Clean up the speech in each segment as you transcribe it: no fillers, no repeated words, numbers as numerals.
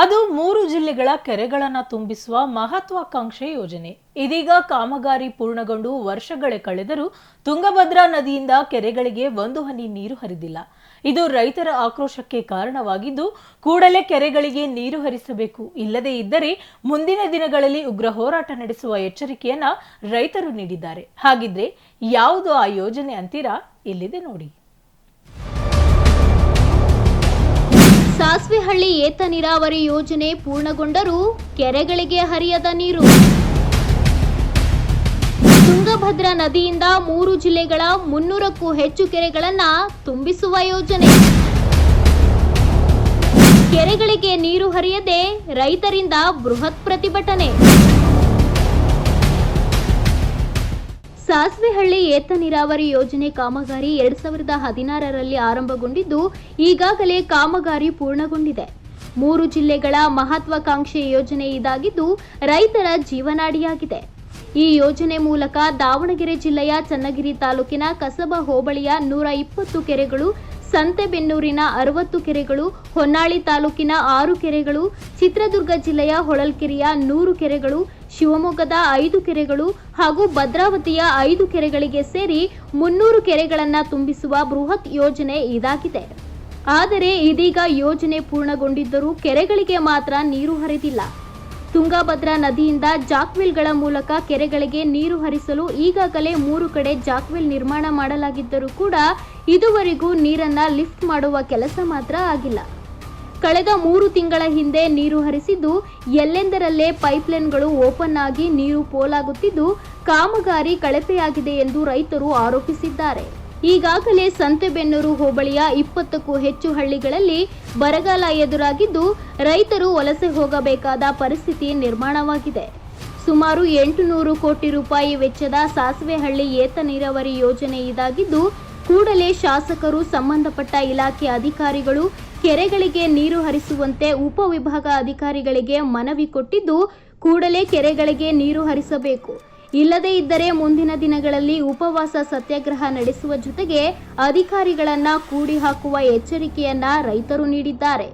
ಅದು 3 ಜಿಲ್ಲೆಗಳ ಕೆರೆಗಳನ್ನು ತುಂಬಿಸುವ ಮಹತ್ವಾಕಾಂಕ್ಷೆ ಯೋಜನೆ. ಇದೀಗ ಕಾಮಗಾರಿ ಪೂರ್ಣಗೊಂಡು ವರ್ಷಗಳೇ ಕಳೆದರೂ ತುಂಗಭದ್ರಾ ನದಿಯಿಂದ ಕೆರೆಗಳಿಗೆ ಒಂದು ಹನಿ ನೀರು ಹರಿದಿಲ್ಲ. ಇದು ರೈತರ ಆಕ್ರೋಶಕ್ಕೆ ಕಾರಣವಾಗಿದ್ದು, ಕೂಡಲೇ ಕೆರೆಗಳಿಗೆ ನೀರು ಹರಿಸಬೇಕು, ಇಲ್ಲದೇ ಇದ್ದರೆ ಮುಂದಿನ ದಿನಗಳಲ್ಲಿ ಉಗ್ರ ಹೋರಾಟ ನಡೆಸುವ ಎಚ್ಚರಿಕೆಯನ್ನ ರೈತರು ನೀಡಿದ್ದಾರೆ. ಹಾಗಿದ್ರೆ ಯಾವುದು ಆ ಯೋಜನೆ ಅಂತೀರಾ? ಇಲ್ಲಿದೆ ನೋಡಿ. ಸಾಸ್ವೆಹಳ್ಳಿ ಏತ ನೀರಾವರಿ ಯೋಜನೆ ಪೂರ್ಣಗೊಂಡರೂ ಕೆರೆಗಳಿಗೆ ಹರಿಯದ ನೀರು. ತುಂಗಭದ್ರಾ ನದಿಯಿಂದ 3 ಜಿಲ್ಲೆಗಳ 300ಕ್ಕೂ ಹೆಚ್ಚು ಕೆರೆಗಳನ್ನು ತುಂಬಿಸುವ ಯೋಜನೆ. ಕೆರೆಗಳಿಗೆ ನೀರು ಹರಿಯದೆ ರೈತರಿಂದ ಬೃಹತ್ ಪ್ರತಿಭಟನೆ. ಸಾಸ್ವೆಹಳ್ಳಿ ಏತ ನೀರಾವರಿ ಯೋಜನೆ ಕಾಮಗಾರಿ 2016ರಲ್ಲಿ ಆರಂಭಗೊಂಡಿದ್ದು, ಈಗಾಗಲೇ ಕಾಮಗಾರಿ ಪೂರ್ಣಗೊಂಡಿದೆ. 3 ಜಿಲ್ಲೆಗಳ ಮಹತ್ವಾಕಾಂಕ್ಷೆ ಯೋಜನೆ ಇದಾಗಿದ್ದು, ರೈತರ ಜೀವನಾಡಿಯಾಗಿದೆ. ಈ ಯೋಜನೆ ಮೂಲಕ ದಾವಣಗೆರೆ ಜಿಲ್ಲೆಯ ಚನ್ನಗಿರಿ ತಾಲೂಕಿನ ಕಸಬಾ ಹೋಬಳಿಯ 120 ಕೆರೆಗಳು, ಸಂತೆಬೆನ್ನೂರಿನ 60 ಕೆರೆಗಳು, ಹೊನ್ನಾಳಿ ತಾಲೂಕಿನ 6 ಕೆರೆಗಳು, ಚಿತ್ರದುರ್ಗ ಜಿಲ್ಲೆಯ ಹೊಳಲ್ಕೆರೆಯ 100 ಕೆರೆಗಳು, ಶಿವಮೊಗ್ಗದ 5 ಕೆರೆಗಳು ಹಾಗೂ ಭದ್ರಾವತಿಯ 5 ಕೆರೆಗಳಿಗೆ ಸೇರಿ 300 ಕೆರೆಗಳನ್ನು ತುಂಬಿಸುವ ಬೃಹತ್ ಯೋಜನೆ ಇದಾಗಿದೆ. ಆದರೆ ಇದೀಗ ಯೋಜನೆ ಪೂರ್ಣಗೊಂಡಿದ್ದರೂ ಕೆರೆಗಳಿಗೆ ಮಾತ್ರ ನೀರು ಹರಿದಿಲ್ಲ. ತುಂಗಭದ್ರಾ ನದಿಯಿಂದ ಜಾಕ್ವೆಲ್ಗಳ ಮೂಲಕ ಕೆರೆಗಳಿಗೆ ನೀರು ಹರಿಸಲು ಈಗಾಗಲೇ 3 ಕಡೆ ಜಾಕ್ವೆಲ್ ನಿರ್ಮಾಣ ಮಾಡಲಾಗಿದ್ದರೂ ಕೂಡ ಇದುವರೆಗೂ ನೀರನ್ನ ಲಿಫ್ಟ್ ಮಾಡುವ ಕೆಲಸ ಮಾತ್ರ ಆಗಿಲ್ಲ. ಕಳೆದ 3 ತಿಂಗಳ ಹಿಂದೆ ನೀರು ಹರಿಸಿದ್ದು, ಎಲ್ಲೆಂದರಲ್ಲೇ ಪೈಪ್ಲೈನ್ಗಳು ಓಪನ್ ಆಗಿ ನೀರು ಪೋಲಾಗುತ್ತಿದ್ದು, ಕಾಮಗಾರಿ ಕಳಪೆಯಾಗಿದೆ ಎಂದು ರೈತರು ಆರೋಪಿಸಿದ್ದಾರೆ. ಈಗಾಗಲೇ ಸಂತೆಬೆನ್ನೂರು ಹೋಬಳಿಯ 20ಕ್ಕೂ ಹೆಚ್ಚು ಹಳ್ಳಿಗಳಲ್ಲಿ ಬರಗಾಲ ಎದುರಾಗಿದ್ದು, ರೈತರು ವಲಸೆ ಹೋಗಬೇಕಾದ ಪರಿಸ್ಥಿತಿ ನಿರ್ಮಾಣವಾಗಿದೆ. ಸುಮಾರು 800 ಕೋಟಿ ರೂಪಾಯಿ ವೆಚ್ಚದ ಸಾಸ್ವೆಹಳ್ಳಿ ಏತ ನೀರಾವರಿ ಯೋಜನೆ ಇದಾಗಿದ್ದು, ಕೂಡಲೇ ಶಾಸಕರು, ಸಂಬಂಧಪಟ್ಟ ಇಲಾಖೆ ಅಧಿಕಾರಿಗಳು ಕೆರೆಗಳಿಗೆ ನೀರು ಹರಿಸುವಂತೆ ಉಪವಿಭಾಗ ಅಧಿಕಾರಿಗಳಿಗೆ ಮನವಿ ಕೊಟ್ಟಿದ್ದು, ಕೂಡಲೇ ಕೆರೆಗಳಿಗೆ ನೀರು ಹರಿಸಬೇಕು, ಇಲ್ಲದೇ ಇದ್ದರೆ ಮುಂದಿನ ದಿನಗಳಲ್ಲಿ ಉಪವಾಸ ಸತ್ಯಾಗ್ರಹ ನಡೆಸುವ ಜೊತೆಗೆ ಅಧಿಕಾರಿಗಳನ್ನ ಕೂಡಿ ಹಾಕುವ ಎಚ್ಚರಿಕೆಯನ್ನ ರೈತರು ನೀಡಿದ್ದಾರೆ.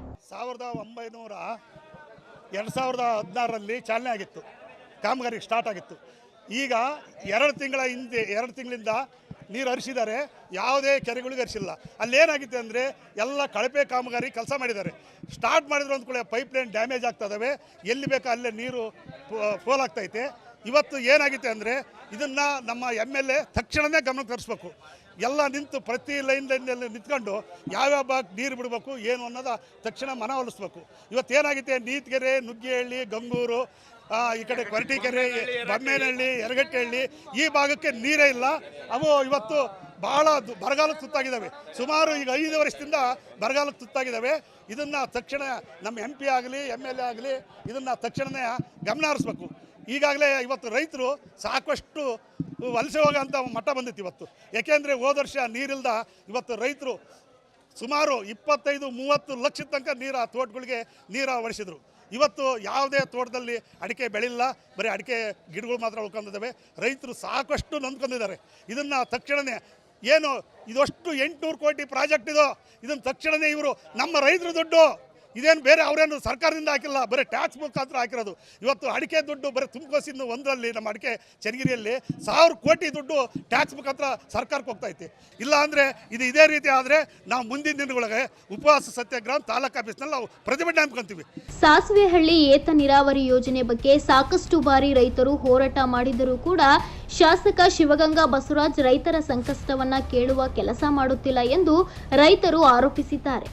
2016ರಲ್ಲಿ ಚಾಲನೆ ಆಗಿತ್ತು, ಕಾಮಗಾರಿ ಸ್ಟಾರ್ಟ್ ಆಗಿತ್ತು. ಈಗ 2 ತಿಂಗಳಿಂದ ನೀರು ಹರಿಸಿದ್ದಾರೆ, ಯಾವುದೇ ಕೆರೆಗಳಿಗೆ ಹರಿಸಿಲ್ಲ. ಅಲ್ಲೇನಾಗಿದೆ ಅಂದರೆ ಎಲ್ಲ ಕಳಪೆ ಕಾಮಗಾರಿ ಕೆಲಸ ಮಾಡಿದ್ದಾರೆ. ಸ್ಟಾರ್ಟ್ ಮಾಡಿದ್ರು ಅಂದ್ಕೊಳ್ಳಿ ಪೈಪ್ಲೈನ್ ಡ್ಯಾಮೇಜ್ ಆಗ್ತದವೆ, ಎಲ್ಲಿ ಬೇಕೋ ಅಲ್ಲೇ ನೀರು ಪೋಲಾಗ್ತೈತೆ. ಇವತ್ತು ಏನಾಗಿದೆ ಅಂದರೆ ಇದನ್ನು ನಮ್ಮ MLA ತಕ್ಷಣವೇ ಗಮನಕ್ಕೆ ತರಿಸ್ಬೇಕು. ಎಲ್ಲ ನಿಂತು ಪ್ರತಿ ಲೈನಲ್ಲಿ ನಿಂತ್ಕೊಂಡು ಯಾವ್ಯಾವ ಭಾಗ ನೀರು ಬಿಡಬೇಕು ಏನು ಅನ್ನೋದು ತಕ್ಷಣ ಮನವೊಲಿಸ್ಬೇಕು. ಇವತ್ತೇನಾಗಿದೆ, ನೀತಿಗೆರೆ, ನುಗ್ಗೇಹಳ್ಳಿ, ಗಂಗೂರು, ಈ ಕಡೆ ಕೊರಟೀಕೆರೆ, ಬೊಮ್ಮೇನಹಳ್ಳಿ, ಯರಗಟ್ಟೆಹಳ್ಳಿ ಈ ಭಾಗಕ್ಕೆ ನೀರೇ ಇಲ್ಲ. ಅವು ಇವತ್ತು ಭಾಳ ಬರಗಾಲಕ್ಕೆ ತುತ್ತಾಗಿದ್ದಾವೆ. ಸುಮಾರು ಈಗ 5 ವರ್ಷದಿಂದ ಬರಗಾಲಕ್ಕೆ ತುತ್ತಾಗಿದ್ದಾವೆ. ಇದನ್ನು ತಕ್ಷಣ ನಮ್ಮ MP ಆಗಲಿ MLA ಆಗಲಿ ಇದನ್ನು ತಕ್ಷಣವೇ ಗಮನ ಹರಿಸ್ಬೇಕು. ಈಗಾಗಲೇ ಇವತ್ತು ರೈತರು ಸಾಕಷ್ಟು ವಲಸೆ ಹೋಗೋಂಥ ಮಟ್ಟ ಬಂದಿತ್ತು ಇವತ್ತು. ಯಾಕೆಂದರೆ ಹೋದ ವರ್ಷ ನೀರಿಲ್ದ ಇವತ್ತು ರೈತರು ಸುಮಾರು 25-30 ಲಕ್ಷ ತನಕ ನೀರು ತೋಟಗಳಿಗೆ ನೀರು ಒಡಿಸಿದ್ರು. ಇವತ್ತು ಯಾವುದೇ ತೋಟದಲ್ಲಿ ಅಡಿಕೆ ಬೆಳಿಲ್ಲ, ಬರೀ ಅಡಿಕೆ ಗಿಡಗಳು ಮಾತ್ರ ಉಳ್ಕೊಂಡಿದ್ದಾವೆ. ರೈತರು ಸಾಕಷ್ಟು ನೊಂದ್ಕೊಂಡಿದ್ದಾರೆ. ಇದನ್ನು ತಕ್ಷಣವೇ ಏನು ಇದಷ್ಟು 800 ಕೋಟಿ ಪ್ರಾಜೆಕ್ಟ್ ಇದು, ಇದನ್ನು ತಕ್ಷಣವೇ ಇವರು ನಮ್ಮ ರೈತರ ದುಡ್ಡು, ಇದೇನು ಬೇರೆ ಅವರೇನು ಸರ್ಕಾರದಿಂದ ಹಾಕಿಲ್ಲ, ಬರೀ ಟ್ಯಾಕ್ಸ್ ಮುಖಾಂತರ ಹಾಕಿರೋದು. ಇವತ್ತು ಅಡಿಕೆ ದುಡ್ಡು ಬರೀ ತುಮಕೂರಿನ ಒಂದರಲ್ಲಿ ನಮ್ಮ ಅಡಿಕೆ ಚನ್ನಗಿರಿಯಲ್ಲಿ 1000 ಕೋಟಿ ದುಡ್ಡು ಟ್ಯಾಕ್ಸ್ ಮುಖಾಂತರ ಸರ್ಕಾರಕ್ಕೆ ಹೋಗ್ತೈತಿ. ಇಲ್ಲ ಅಂದರೆ ಇದೇ ರೀತಿ ಆದರೆ ನಾವು ಮುಂದಿನ ದಿನಗಳಿಗೆ ಉಪವಾಸ ಸತ್ಯಾಗ್ರಹ ತಾಲೂಕು ಆಫೀಸ್ನಲ್ಲಿ ನಾವು ಪ್ರತಿಭಟನೆ ಹಮ್ಮಿಕೊಂತೀವಿ. ಸಾಸ್ವೆಹಳ್ಳಿ ಏತ ನೀರಾವರಿ ಯೋಜನೆ ಬಗ್ಗೆ ಸಾಕಷ್ಟು ಬಾರಿ ರೈತರು ಹೋರಾಟ ಮಾಡಿದರೂ ಕೂಡ ಶಾಸಕ ಶಿವಗಂಗಾ ಬಸವರಾಜ್ ರೈತರ ಸಂಕಷ್ಟವನ್ನ ಕೇಳುವ ಕೆಲಸ ಮಾಡುತ್ತಿಲ್ಲ ಎಂದು ರೈತರು ಆರೋಪಿಸಿದ್ದಾರೆ.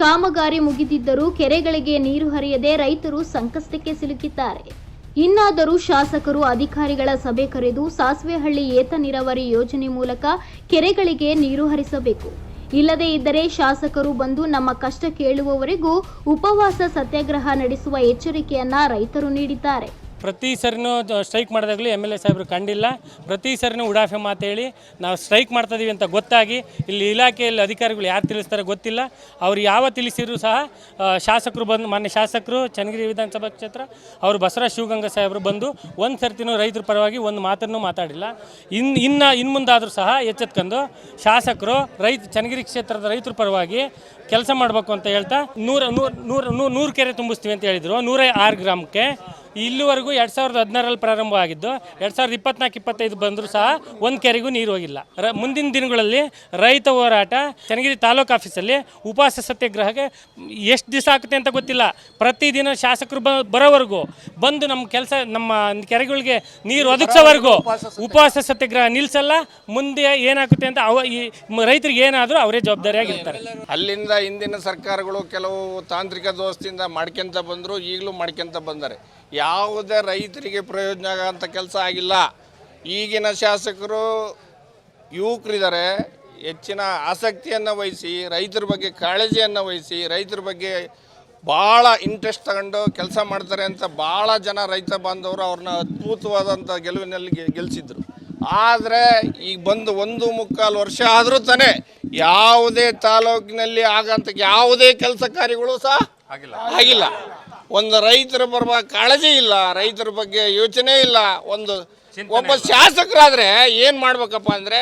ಕಾಮಗಾರಿ ಮುಗಿದಿದ್ದರೂ ಕೆರೆಗಳಿಗೆ ನೀರು ಹರಿಯದೆ ರೈತರು ಸಂಕಷ್ಟಕ್ಕೆ ಸಿಲುಕಿದ್ದಾರೆ. ಇನ್ನಾದರೂ ಶಾಸಕರು ಅಧಿಕಾರಿಗಳ ಸಭೆ ಕರೆದು ಸಾಸ್ವೆಹಳ್ಳಿ ಏತ ನೀರಾವರಿ ಯೋಜನೆ ಮೂಲಕ ಕೆರೆಗಳಿಗೆ ನೀರು ಹರಿಸಬೇಕು, ಇಲ್ಲದೇ ಇದ್ದರೆ ಶಾಸಕರು ಬಂದು ನಮ್ಮ ಕಷ್ಟ ಕೇಳುವವರೆಗೂ ಉಪವಾಸ ಸತ್ಯಾಗ್ರಹ ನಡೆಸುವ ಎಚ್ಚರಿಕೆಯನ್ನ ರೈತರು ನೀಡಿದ್ದಾರೆ. ಪ್ರತಿ ಸರಿನೂ ಸ್ಟ್ರೈಕ್ ಮಾಡಿದಾಗಲೂ MLA ಸಾಹೇಬರು ಕಂಡಿಲ್ಲ. ಪ್ರತಿ ಸರಿನೂ ಉಡಾಫೆ ಮಾತೇಳಿ ನಾವು ಸ್ಟ್ರೈಕ್ ಮಾಡ್ತಾಯಿದ್ದೀವಿ ಅಂತ ಗೊತ್ತಾಗಿ ಇಲ್ಲಿ ಇಲಾಖೆಯಲ್ಲಿ ಅಧಿಕಾರಿಗಳು ಯಾರು ತಿಳಿಸ್ತಾರೆ ಗೊತ್ತಿಲ್ಲ. ಅವ್ರು ಯಾವ ತಿಳಿಸಿದ್ರು ಸಹ ಶಾಸಕರು ಬಂದು, ಮಾನ್ಯ ಶಾಸಕರು ಚನ್ನಗಿರಿ ವಿಧಾನಸಭಾ ಕ್ಷೇತ್ರ ಅವರು ಬಸವರಾಜ ಶಿವಗಂಗಾ ಸಾಹೇಬರು ಬಂದು ಒಂದು ಸರ್ತಿನೂ ರೈತರ ಪರವಾಗಿ ಒಂದು ಮಾತನ್ನು ಮಾತಾಡಿಲ್ಲ. ಇನ್ನು ಮುಂದಾದರೂ ಸಹ ಎಚ್ಚೆತ್ಕೊಂಡು ಶಾಸಕರು ಚನ್ನಗಿರಿ ಕ್ಷೇತ್ರದ ರೈತರ ಪರವಾಗಿ ಕೆಲಸ ಮಾಡಬೇಕು ಅಂತ ಹೇಳ್ತಾ 100 ಕೆರೆ ತುಂಬಿಸ್ತೀವಿ ಅಂತ ಹೇಳಿದರು. 106 ಗ್ರಾಮಕ್ಕೆ ಇಲ್ಲಿವರೆಗೂ 2016ರಲ್ಲಿ ಪ್ರಾರಂಭವಾಗಿದ್ದು 2024-25 ಬಂದರೂ ಸಹ ಒಂದು ಕೆರೆಗೂ ನೀರು ಹೋಗಿಲ್ಲ. ಮುಂದಿನ ದಿನಗಳಲ್ಲಿ ರೈತ ಹೋರಾಟ ಚನ್ನಗಿರಿ ತಾಲೂಕು ಆಫೀಸಲ್ಲಿ ಉಪವಾಸ ಸತ್ಯಾಗ್ರಹಕ್ಕೆ ಎಷ್ಟು ದಿವಸ ಆಗುತ್ತೆ ಅಂತ ಗೊತ್ತಿಲ್ಲ. ಪ್ರತಿದಿನ ಶಾಸಕರು ಬರೋವರೆಗೂ ಬಂದು ನಮ್ಮ ಕೆರೆಗಳಿಗೆ ನೀರು ಒದಗಿಸೋವರೆಗೂ ಉಪವಾಸ ಸತ್ಯಾಗ್ರಹ ನಿಲ್ಲಿಸಲ್ಲ. ಮುಂದೆ ಏನಾಗುತ್ತೆ ಅಂತ ಈ ರೈತರಿಗೆ ಏನಾದರೂ ಅವರೇ ಜವಾಬ್ದಾರಿಯಾಗಿರ್ತಾರೆ. ಅಲ್ಲಿಂದ ಹಿಂದಿನ ಸರ್ಕಾರಗಳು ಕೆಲವು ತಾಂತ್ರಿಕ ದೋಷದಿಂದ ಮಾಡ್ಕೊಂತ ಬಂದರು, ಈಗಲೂ ಮಾಡ್ಕೊಂತ ಬಂದ್ದಾರೆ. ಯಾವುದೇ ರೈತರಿಗೆ ಪ್ರಯೋಜನ ಆಗೋಂಥ ಕೆಲಸ ಆಗಿಲ್ಲ. ಈಗಿನ ಶಾಸಕರು ಯುವಕರಿದ್ದಾರೆ, ಹೆಚ್ಚಿನ ಆಸಕ್ತಿಯನ್ನು ವಹಿಸಿ ರೈತರ ಬಗ್ಗೆ ಕಾಳಜಿಯನ್ನು ವಹಿಸಿ ರೈತರ ಬಗ್ಗೆ ಭಾಳ ಇಂಟ್ರೆಸ್ಟ್ ತಗೊಂಡು ಕೆಲಸ ಮಾಡ್ತಾರೆ ಅಂತ ಭಾಳ ಜನ ರೈತ ಬಾಂಧವರು ಅವ್ರನ್ನ ಅದ್ಭುತವಾದಂಥ ಗೆಲುವಿನಲ್ಲಿ ಗೆಲ್ಲಿಸಿದ್ರು. ಆದರೆ ಈಗ ಬಂದು 1.25 ವರ್ಷ ಆದರೂ ತಾನೇ ಯಾವುದೇ ತಾಲೂಕಿನಲ್ಲಿ ಆಗಂತ ಯಾವುದೇ ಕೆಲಸ ಕಾರ್ಯಗಳು ಸಹ ಆಗಿಲ್ಲ. ಒಂದು ರೈತರ ಬರುವ ಕಾಳಜಿ ಇಲ್ಲ, ರೈತರ ಬಗ್ಗೆ ಯೋಚನೆ ಇಲ್ಲ. ಒಬ್ಬ ಶಾಸಕರಾದರೆ ಏನು ಮಾಡ್ಬೇಕಪ್ಪ ಅಂದರೆ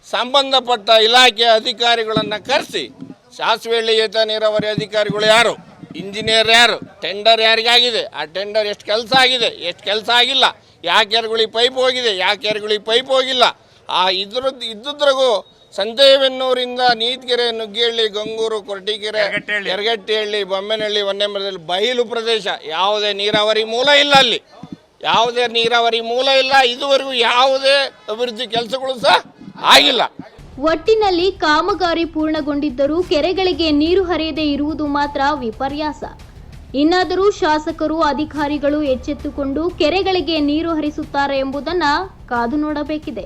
ಸಂಬಂಧಪಟ್ಟ ಇಲಾಖೆ ಅಧಿಕಾರಿಗಳನ್ನು ಕರೆಸಿ, ಸಾಸಿವೆಹಳ್ಳಿ ಏತ ನೀರಾವರಿ ಅಧಿಕಾರಿಗಳು ಯಾರು, ಇಂಜಿನಿಯರ್ ಯಾರು, ಟೆಂಡರ್ ಯಾರಿಗಾಗಿದೆ, ಆ ಟೆಂಡರ್ ಎಷ್ಟು ಕೆಲಸ ಆಗಿದೆ, ಎಷ್ಟು ಕೆಲಸ ಆಗಿಲ್ಲ, ಯಾವ ಕೆರೆಗಳಿಗೆ ಪೈಪ್ ಹೋಗಿದೆ, ಯಾವ ಕೆರೆಗಳಿಗೆ ಪೈಪ್ ಹೋಗಿಲ್ಲ, ಇದ್ದುದ್ರಾಗೂ ಸಂತೆಬೆನ್ನೂರಿಂದ ನೀತ್ಕೆರೆ, ನುಗ್ಗೇಹಳ್ಳಿ, ಗಂಗೂರು, ಕೊರಟೀಕೆರೆ, ಯರಗಟ್ಟಿಹಳ್ಳಿ, ಬೊಮ್ಮೆನಹಳ್ಳಿ, ಹೊನ್ನೆಮರದಲ್ಲಿ ಬಯಲು ಪ್ರದೇಶ, ಯಾವುದೇ ನೀರಾವರಿ ಮೂಲ ಇಲ್ಲ. ಅಲ್ಲಿ ಯಾವುದೇ ನೀರಾವರಿ ಮೂಲ ಇಲ್ಲ. ಇದುವರೆಗೂ ಯಾವುದೇ ಅಭಿವೃದ್ಧಿ ಕೆಲಸಗಳು ಸಹ ಆಗಿಲ್ಲ. ಒಟ್ಟಿನಲ್ಲಿ ಕಾಮಗಾರಿ ಪೂರ್ಣಗೊಂಡಿದ್ದರೂ ಕೆರೆಗಳಿಗೆ ನೀರು ಹರಿಯದೇ ಇರುವುದು ಮಾತ್ರ ವಿಪರ್ಯಾಸ. ಇನ್ನಾದರೂ ಶಾಸಕರು, ಅಧಿಕಾರಿಗಳು ಎಚ್ಚೆತ್ತುಕೊಂಡು ಕೆರೆಗಳಿಗೆ ನೀರು ಹರಿಸುತ್ತಾರೆ ಎಂಬುದನ್ನು ಕಾದು ನೋಡಬೇಕಿದೆ.